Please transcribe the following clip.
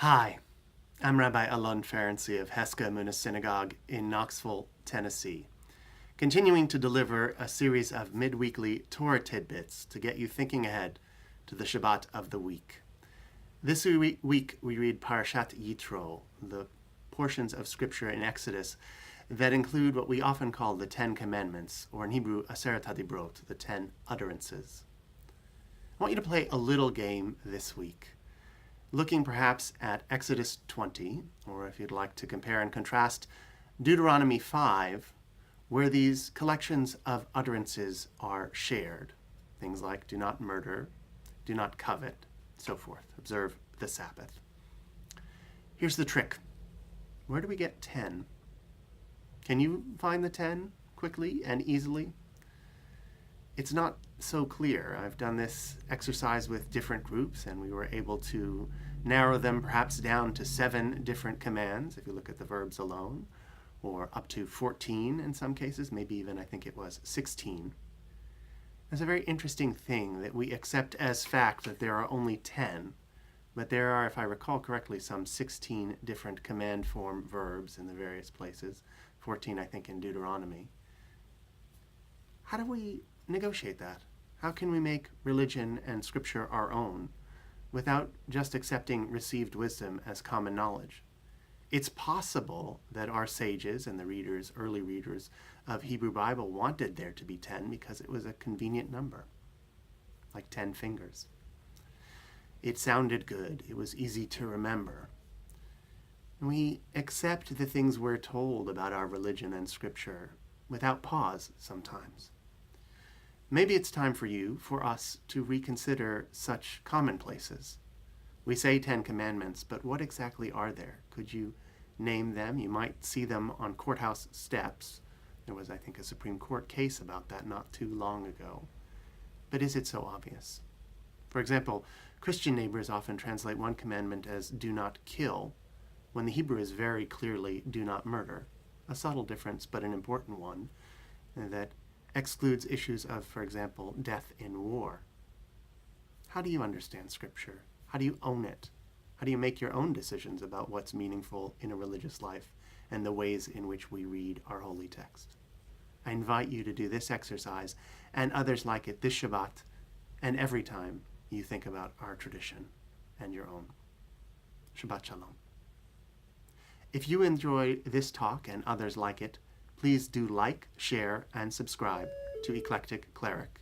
Hi, I'm Rabbi Alon Ferenczi of Heska Emunah Synagogue in Knoxville, Tennessee, continuing to deliver a series of midweekly Torah tidbits to get you thinking ahead to the Shabbat of the week. This week we read Parashat Yitro, the portions of Scripture in Exodus that include what we often call the Ten Commandments, or in Hebrew, Aseret HaDibrot, the Ten Utterances. I want you to play a little game this week, looking perhaps at Exodus 20, or if you'd like to compare and contrast, Deuteronomy 5, where these collections of utterances are shared. Things like do not murder, do not covet, so forth. Observe the Sabbath. Here's the trick. Where do we get 10? Can you find the 10 quickly and easily? It's not so clear. I've done this exercise with different groups, and we were able to narrow them perhaps down to 7 different commands, if you look at the verbs alone, or up to 14 in some cases, maybe even I think it was 16. It's a very interesting thing that we accept as fact that there are only 10, but there are, if I recall correctly, some 16 different command form verbs in the various places, 14 I think in Deuteronomy. How do we negotiate that? How can we make religion and Scripture our own without just accepting received wisdom as common knowledge? It's possible that our sages and the readers, early readers of Hebrew Bible wanted there to be 10 because it was a convenient number, like 10 fingers. It sounded good. It was easy to remember. We accept the things we're told about our religion and Scripture without pause sometimes. Maybe it's time for us, to reconsider such commonplaces. We say 10 commandments, but what exactly are there? Could you name them? You might see them on courthouse steps. There was, I think, a Supreme Court case about that not too long ago. But is it so obvious? For example, Christian neighbors often translate one commandment as do not kill, when the Hebrew is very clearly do not murder. A subtle difference, but an important one, that excludes issues of, for example, death in war. How do you understand Scripture? How do you own it? How do you make your own decisions about what's meaningful in a religious life and the ways in which we read our holy text? I invite you to do this exercise and others like it this Shabbat and every time you think about our tradition and your own. Shabbat Shalom. If you enjoy this talk and others like it, please do like, share, and subscribe to Eclectic Cleric.